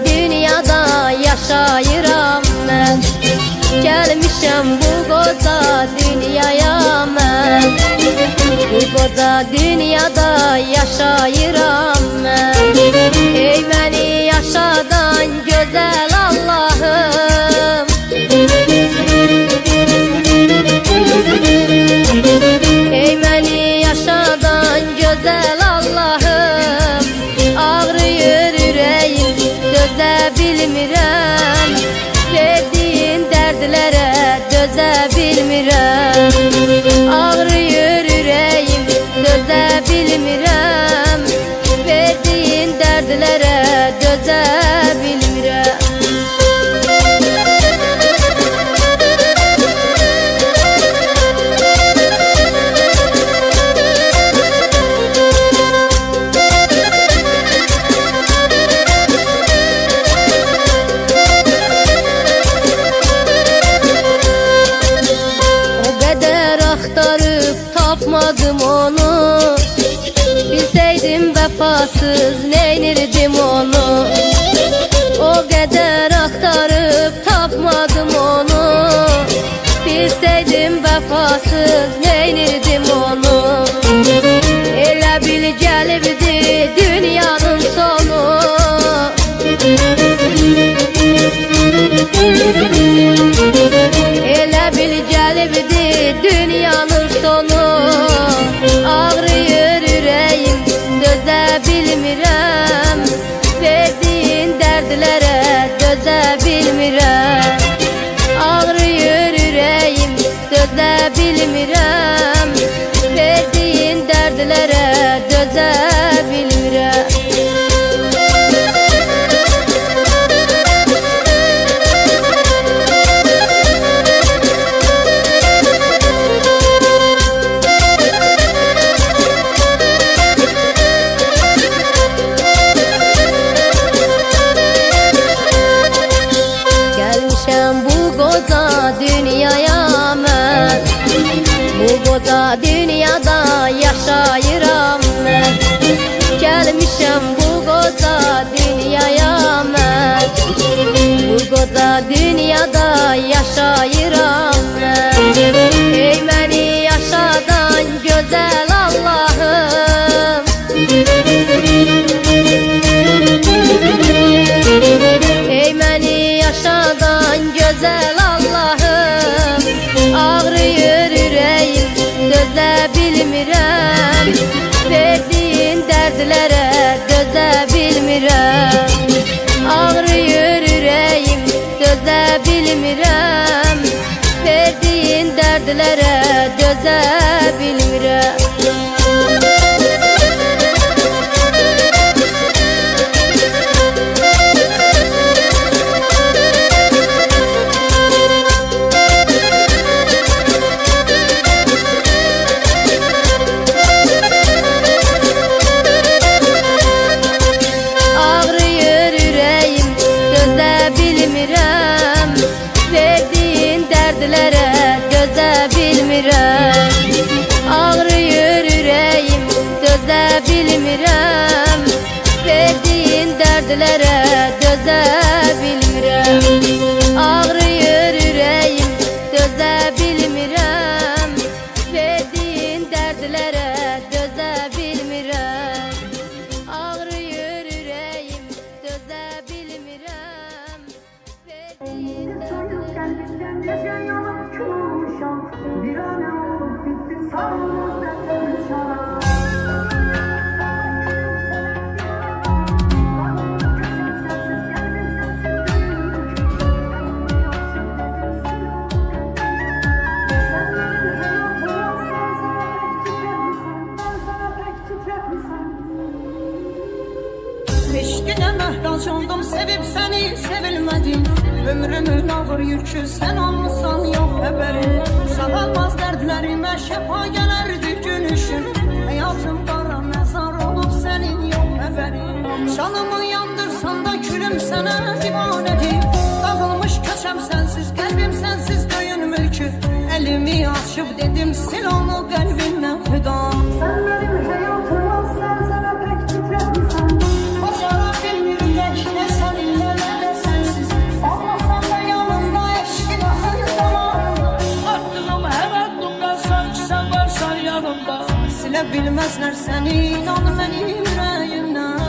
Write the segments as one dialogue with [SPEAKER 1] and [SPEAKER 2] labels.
[SPEAKER 1] dünyada yaşayıram mən. Gəlmişəm bu qoca dünyaya mən. Bu qoca dünyada yaşayıram mən. Ey məni yaşadan gözəl Allahım, ey məni yaşadan gözəl Allahım. Ağrıyır ürəyim, dözə bilmirəm. Verdiyin dərdlərə dözə bilmirəm. Ağrıyır ürəyim, dözə bilmirəm. Verdiyin dərdlərə dözə bilmirəm. Tapmadım onu, bilseydim vefasız neynirdim onu. O kadar aktarıp tapmadım onu, bilseydim vefasız neynirdim onu. Elə bil gəlibdi dünyanın sonu, elə bil gəlibdi dünyanın sonu. Ağrıyır ürəyim, dözə bilmirəm. Verdiyin dərdlərə dözə bilmirəm. Ağrıyır ürəyim, dözə bilmirəm. Verdiyin dərdlərə dözə bilmirəm. Dünyaya mən, bu qoca dünyada yaşayıram mən. Gəlmişəm bu qoca dünyaya mən. Bu qoca dünyada yaşayıram mən. Ey məni yaşadan gözəl Allahım, ey məni yaşadan gözəl Allahım. Ağrıyır ürəyim, dözə bilmirəm. Verdiyin dərdlərə dözə bilmirəm. Ağrıyır ürəyim, dözə bilmirəm. Verdiyin dərdlərə dözə bilmirəm. Ağrıyır ürəyim, dözə bilmirəm. Verdiyin dərdlərə dözə bilmirəm. Ağrıyır ürəyim, dözə bilmirəm. Verdiyin dərdlərə dözə bilmirəm. Ağrıyır ürəyim, dözə bilmirəm. Verdiyin dərdlərə bir an olup bitti sağımızda konuşarak.
[SPEAKER 2] Eşkine məhtac oldum, sevib səni sevilmədim. Ömrümün ağır yükü sən olmuşsan, yox xəbərim. Sağalmaz dərdlərimə şəfa gələrdi gülüşün. Həyatım qara məzar olub sənin yox xəbərin. Canımı yandırsan da külüm sənə divanədir. Dağılmış köçəm sənsiz, qəlbim sənsiz döyünmür ki. Əlimi açıb dedim sil onu qəlbimdən xüda. Sən mənim həyatım ol, sən sənə pək titrəmirsən. Bacara bilmir ürək nə səninlə bilmezler seni, inan benim yüreğimden.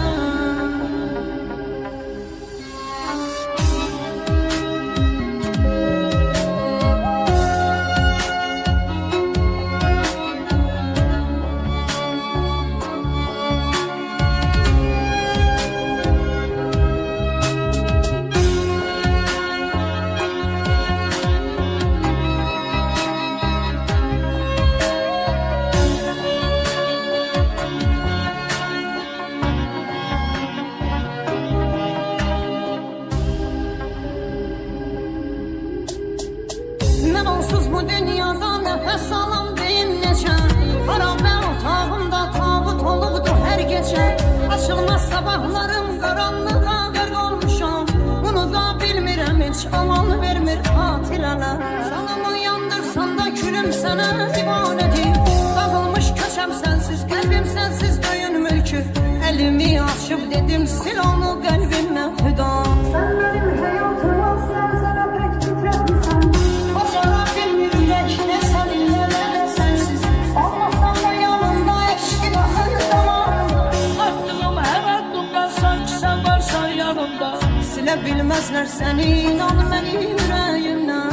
[SPEAKER 2] Ben onsuz bu dünyada nefes alan deyim neçə Xarabə otağımda tabut olubdu hər gecə Açılmaz sabahlarım qaranlığa qərq olmuşam Bunu da bilmirəm heç aman vermir xatirələr Canımı yandırsan da külüm sənə divanədir Dağılmış köçəm sənsiz, qəlbim sənsiz döyünmür ki Əlimi açıb dedim sil onu qəlbimdən hüda Sən mənim həyatımı sənzərə pək titrətmisən Silə bilməzlər səni, inan mənim yüreğimdən.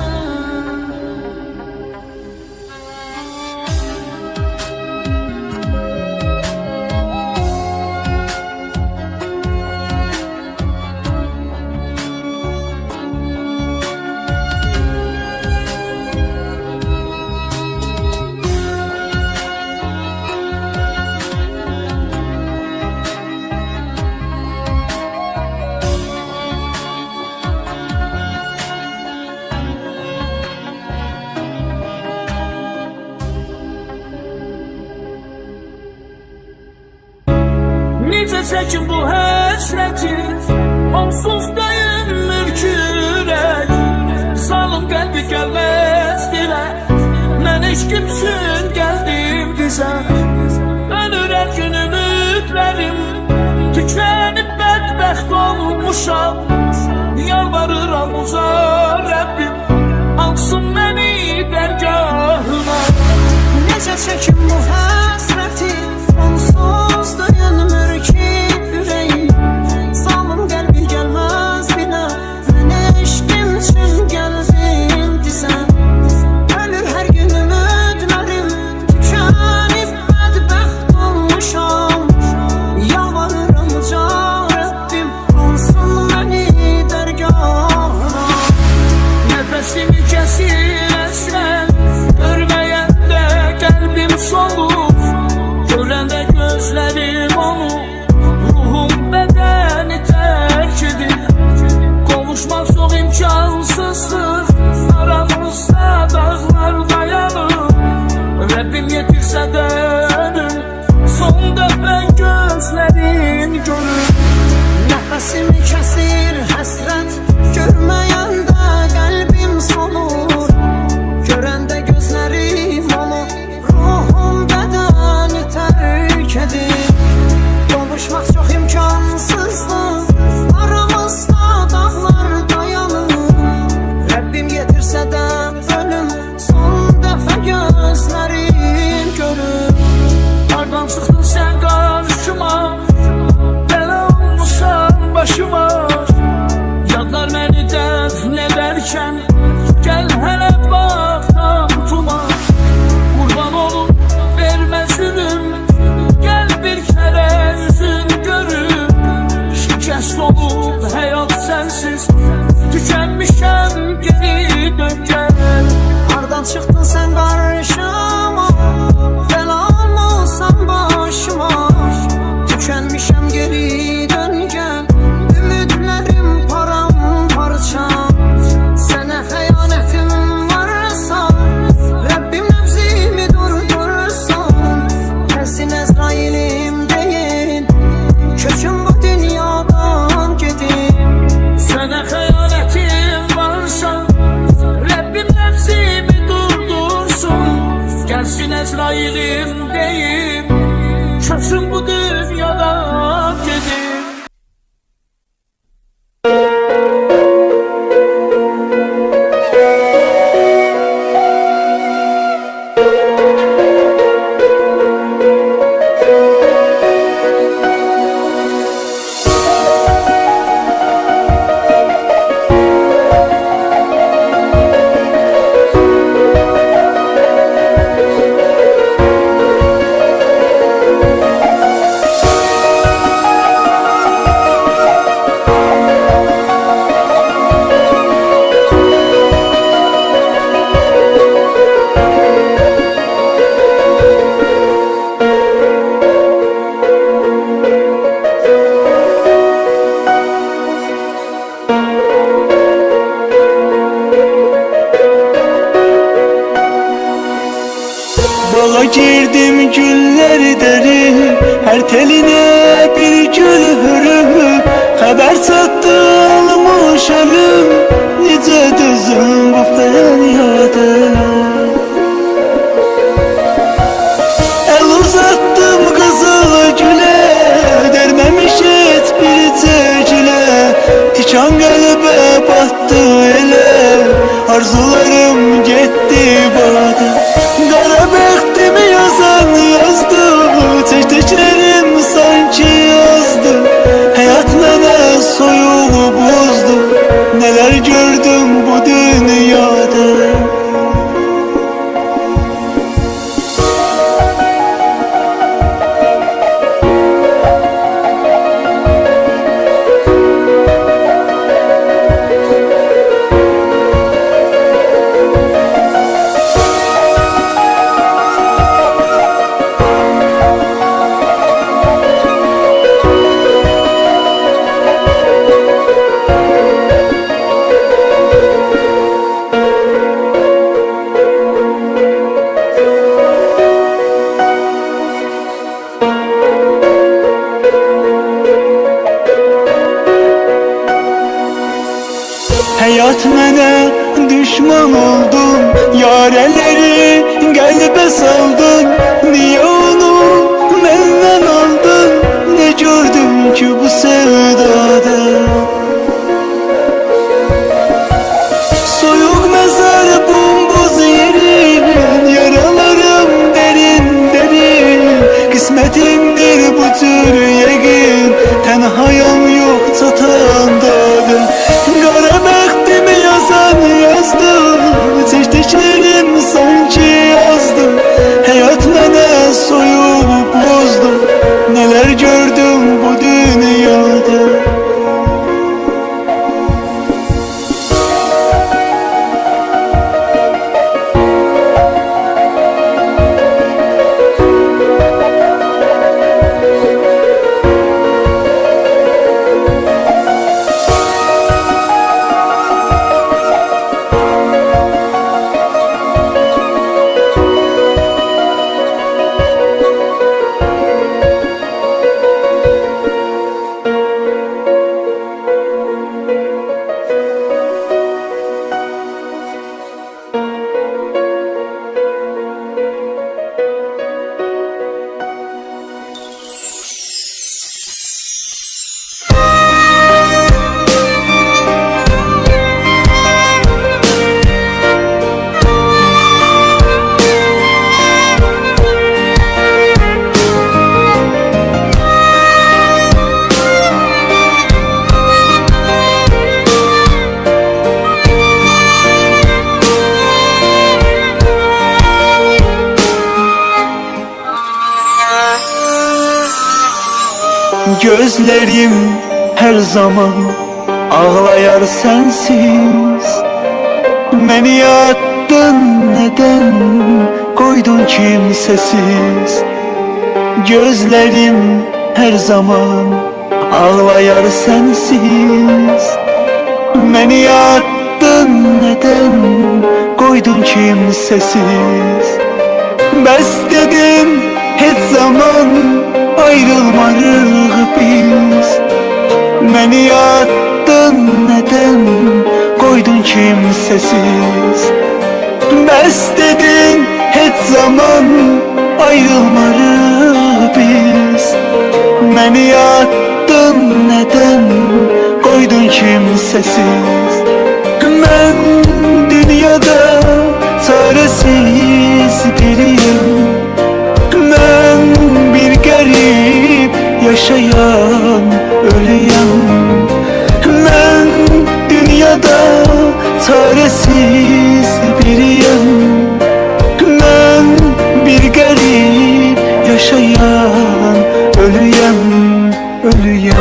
[SPEAKER 3] Necə çəkin bu həsrəti Onsuz döyünmür ki ürək Zalım qəlbi gəlməz dilə Mən heç kimsin gəldim dizə Ölür hər gün ümidlərim Tükənib bədbəxt olmuşam Yalvarıram uza Rəbbim Alsın məni dərgahına
[SPEAKER 2] Necə çəkim bu həsrəti Onsuz döyünmür ki ürəyim Zalım qəlbi gəlməz bilə Mən eşqim üçün gəldim dizə Ölür hər gün ümidlərim Tükənib bədbəxt olmuşam Yalvarıram uca Rəbbim Alsın məni dərgahına
[SPEAKER 3] Nəfəsimi kəsir əsrən Görməyəndə qəlbim solub
[SPEAKER 4] girdim güller derim, her teline bir gül hürüm. Haber sattı almış ölüm, nice düzüm bu feryada. El uzattım kızıl güle, dermemiş et bir tecile. Tikan kalbe battı ele, arzularım gitti bana. Kara bəxtimi yazan yazdı, çeşitlerim sanki yazdı. Hayat mənə soyuğu bozdu, neler gördüm bu dünyada. Hayat mənə düşman oldun, yareleri qəlbə saldın. Niye onu məndən aldın, ne gördüm ki bu sevdada? Soyuq məzar bombuz yerin, yaralarım derin derin. Qismətimdir bu tür yəqin, tənhayam yox çatandadır. Qara bəxtimi yazan yazdı, çeşitlerim sanki yazdı. Hayat mənə soyuq bozdu, neler gördüm bu dünyada. Gözlerim her zaman ağlayar sensiz. Beni yaktın neden, koydun kimsesiz. Gözlerim her zaman ağlayar sensiz. Beni yaktın neden, koydun kimsesiz. Bəs dedim hiç zaman ayrılmarıq biz. Beni yaktın neden, koydun kimsesiz. Bəs dedin hiç zaman ayrılmarıq biz. Beni yaktın neden, koydun kimsesiz. Ben dünyada çaresiz biriyim. Ben bir garip yaşayan ölüyem. Ben dünyada çaresiz biriyim. Ben bir garip yaşayan ölüyem, ölüyem.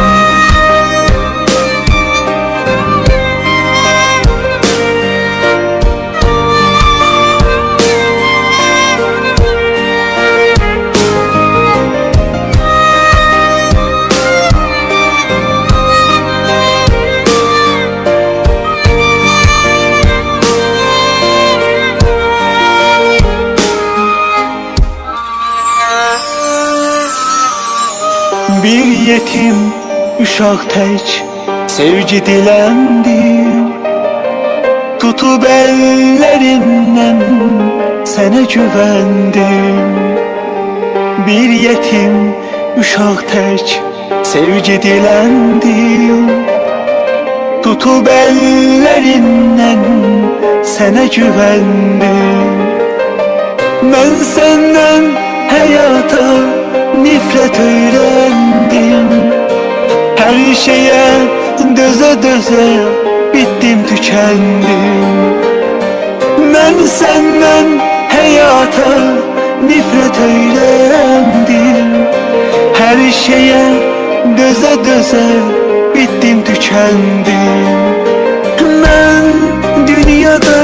[SPEAKER 4] yetim, uşaq tək sevgi diləndim. Tutub əllərimdən sənə güvəndim. Bir yetim, uşaq tək sevgi diləndim. Tutub əllərimdən sənə güvəndim. Mən səndən həyata nifrət öyrəndim. Hər şeyə dözə-dözə bitdim, tükəndim. Mən səndən həyata nifrət öyrəndim. Hər şeyə dözə-dözə bitdim, tükəndim. Mən dünyada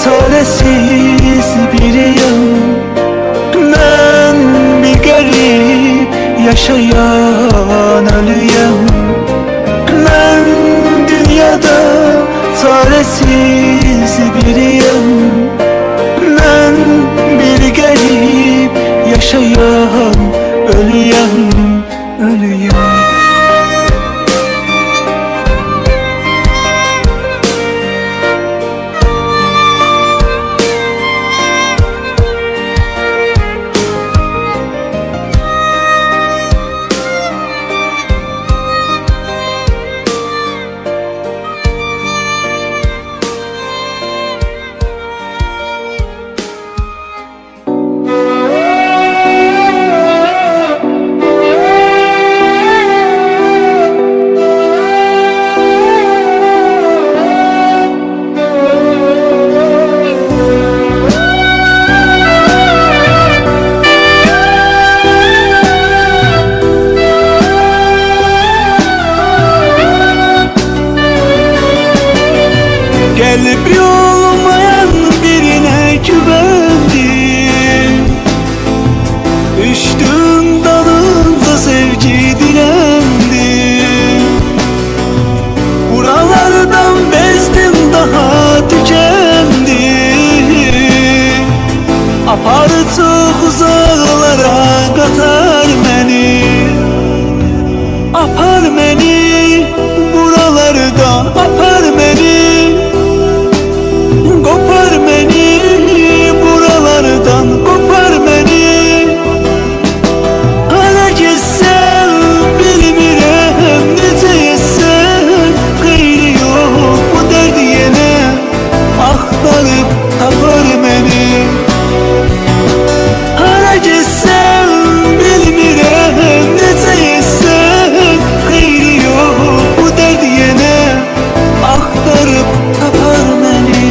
[SPEAKER 4] çarəsiz biriyəm. Mən bir qərib yaşayan ölüyəm. Mən dünyada çarəsiz biriyəm. Mən bir qərib yaşayan ölüyəm, ölüyəm. Kalbi olmayan birine güvendim. Düştüm dalında sevgi dilendim. Buralardan bezdim, daha tükendim. Apar çok uzaklara katar beni. Apar beni buralardan, apar beni. Kopar beni buralardan, kopar beni. Hara gitsem bilmirəm, necə yetsəm xeyri yox bu dərd yenə axtarıb tapar məni. Hara gitsem bilmirəm, necə yetsəm xeyri yox bu dərd yenə axtarıb tapar məni.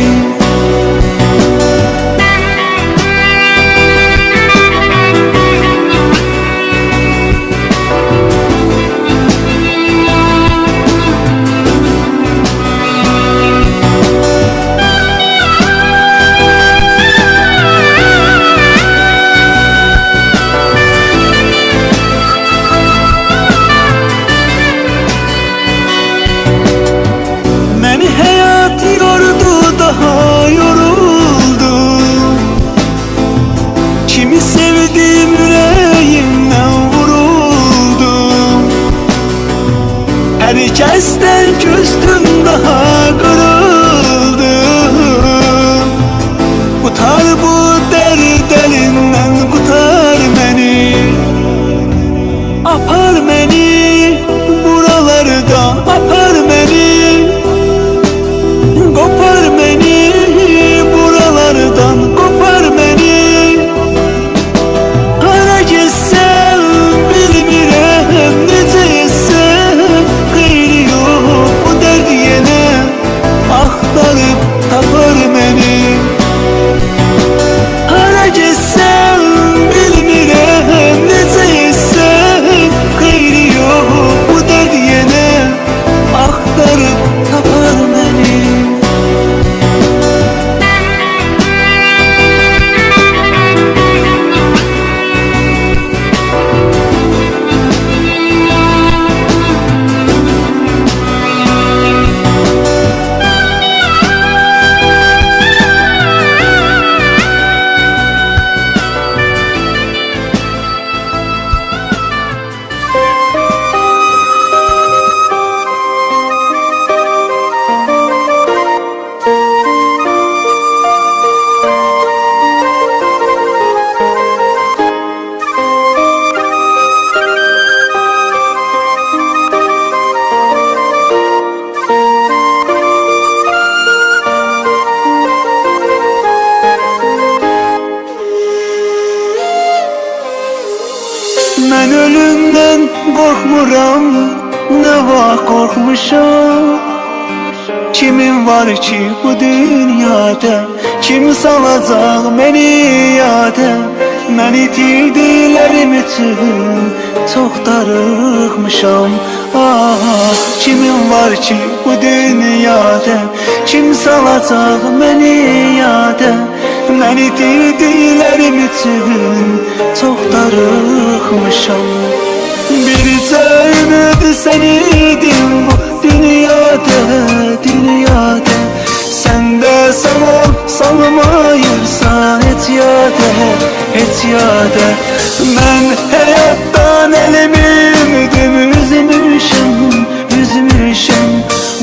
[SPEAKER 4] Beni hayat yordu, daha yoruldum. Kimi sevdim, yüreğimden vuruldum. Herkesten küstüm, daha kırıldım. Kurtar bu dert elinden, kurtar beni. Apar beni buralarda, apar beni. Kopar beni buralardan, kopar beni. Hara gitsem bilmirəm, necə yetsəm xeyri yox bu dərd yenə axtarıb tapar məni. Hara gitsem bilmirəm, necə yetsəm xeyri yox bu dərd yenə axtarıb tapar məni. bilmirəm nə vaxt qorxmuşam. Kimin var ki bu dünyada, kim salacaq məni yada? Mən itirdiklərim üçün çox darıxmışam. Ah, kimin var ki bu dünyada, kim salacaq məni yada? Mən itirdiklərim üçün çox darıxmışam. Bircə ümid sən idin bu dünyada, dünyada. Sən də salam salmayırsan heç yada, heç yada. Mən həyatdan əlimi ümidim üzmüşəm, üzmüşəm.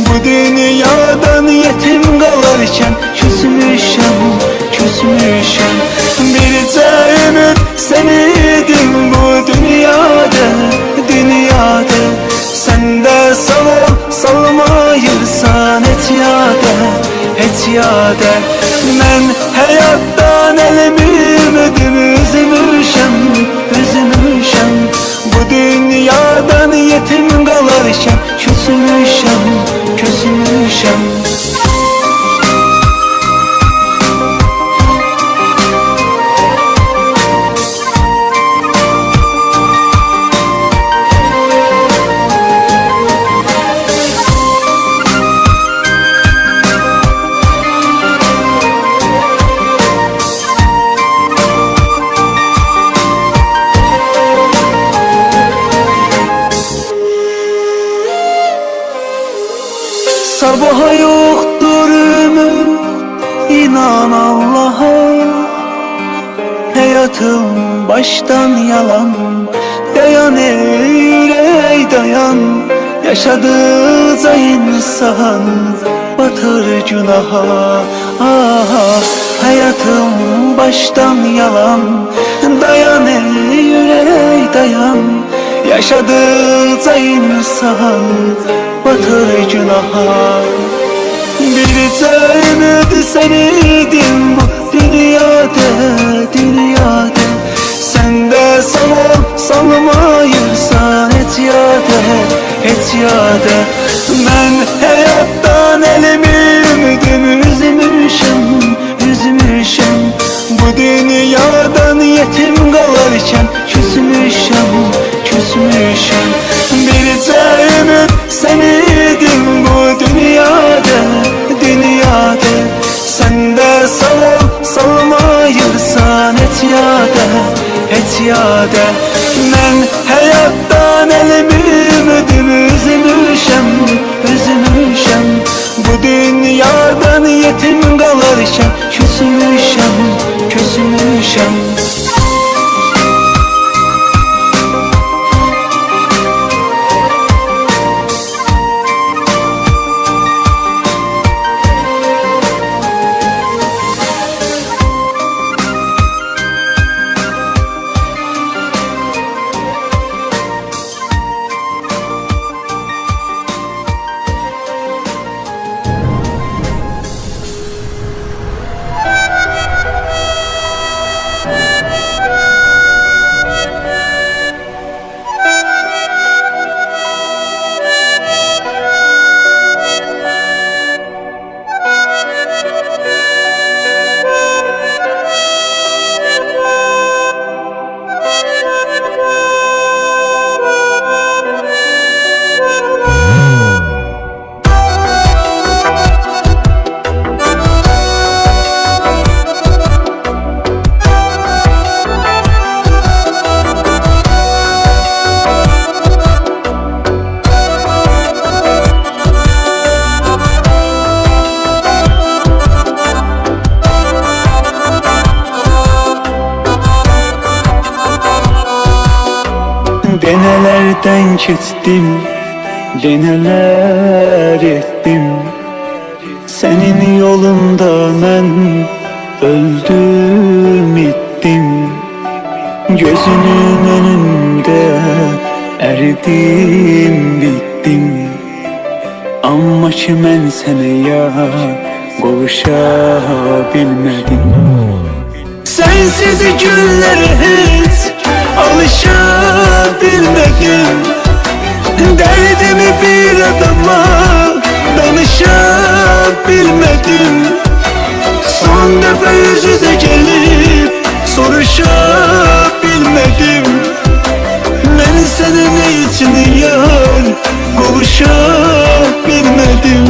[SPEAKER 4] Bu dünyadan yetim qalarkən küsmüşəm, küsmüşəm. Bircə ümid sən idin bu dünyada, dünyada. Sən də salam salmayırsan heç yada, heç yada. Mən həyatdan əlimi ümidim üzmüşəm, üzmüşəm. Bu dünyadan yetim qalarkən küsmüşəm, küsmüşəm. Sabaha yoktur ümit, inan Allah'a. Hayatım baştan yalan, dayan ey yürek dayan. Yaşadıkça insan batır günaha. Ah, hayatım baştan yalan, dayan ey yürek dayan. Yaşadıkça insan batır günaha. Bircə ümid sən idin bu dünyada, dünyada. Sən də salam salmayırsan heç yada, heç yada. Mən həyatdan əlimi ümidim üzmüşəm, üzmüşəm. Bu dünyadan yetim qalarkən küsmüşəm, küsmüşəm. Bircə ümid sən idin bu dünyada, dünyada. Sən də salam salmayırsan heç yada, heç yada. Mən həyatdan əlimi ümidim üzmüşəm, üzmüşəm. Bu dünyadan yetim qalarkən küsmüşəm, küsmüşəm. Denelerden keçdim, deneler ettim. Senin yolunda mən öldüm ittim. Gözünün önünde eridim bittim. Amma ki mən sənə yar qovuşa bilmədim. Sensiz günlere hiç alışa bilmedim. Derdimi bir adama danışabilmedim. Son defa yüz yüze gelip soruşabilmedim. Ben senin için yar kavuşabilmedim.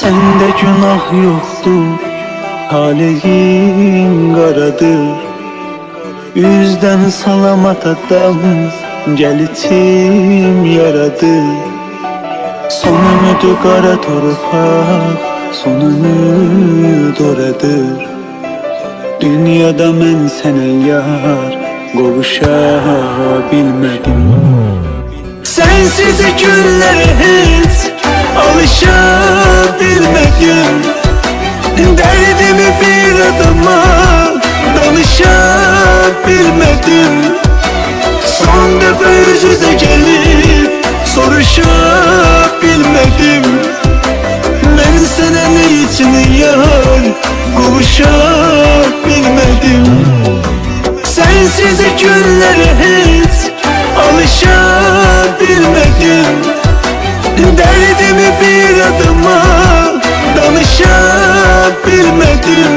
[SPEAKER 4] Sende günah yoktur, talehin qaradır. Üzdən salamat adam gəl içim yaradır. Son ümidi qara torpaq, son ümid oradır. Dünyada mən sənə yar qovuşa bilmədim. Sensiz günlərə heç alışabilmedim. Derdimi bir adama danışabilmedim. Son defa yüz yüze gelip soruşabilmedim. Ben senin için yar kavuşabilmedim. Sensiz günlere hiç alışabilmedim. Derdimi bir adama danışabilmedim.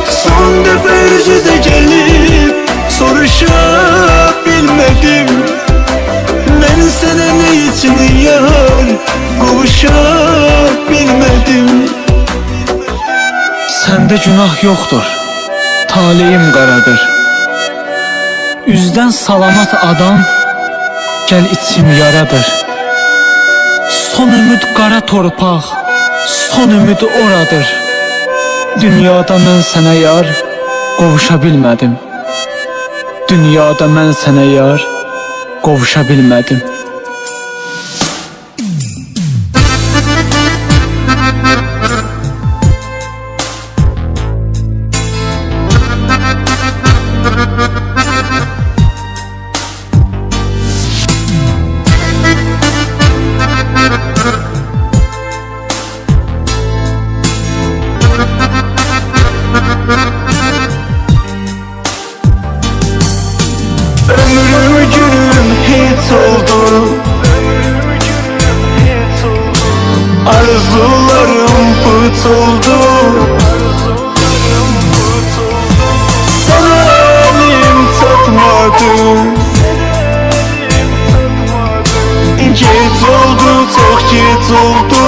[SPEAKER 4] Son defa yüz yüze gelip soruşabilmedim. Ben senin için yar kavuşabilmedim.
[SPEAKER 5] Səndə günah yoxdur, taleyim qaradır. Üzdən salamat adam gəl içim yaradır. Son ümid qara torpaq, son ümid oradır. Dünyada mən sənə yar qovuşa bilmədim. Dünyada mən sənə yar qovuşa bilmədim.
[SPEAKER 4] Ömrüm günüm hiç oldu. Arzularım put oldu. Sana elim tutmadı. Geç oldu, çok geç oldu.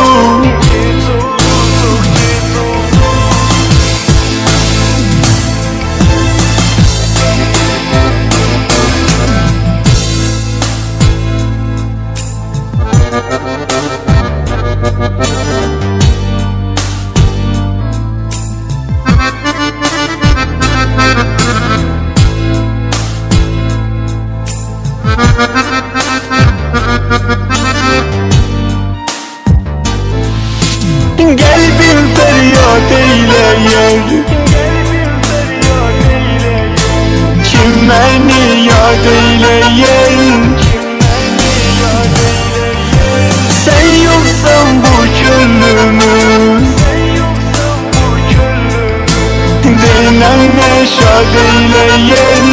[SPEAKER 4] Kalbim feryat eyleyer. Kim beni yad eyleyer? Sen yoksan bu gönlümün, denen şad eyleyer.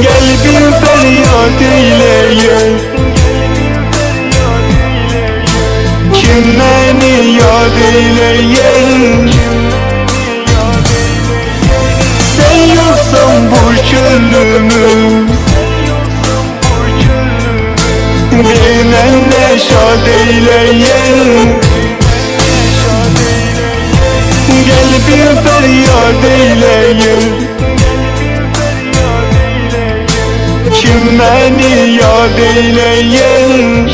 [SPEAKER 4] Gel bir feryat eyleye, kim beni yad eyleyen? Sen yoksan bu çölümü benimle şad eyleyen. Gel bir feryat eyleye, kim beni yad eyleyen?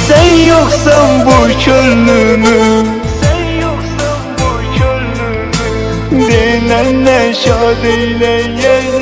[SPEAKER 4] Sen yoksan bu çölümü benimle şad eyleyen.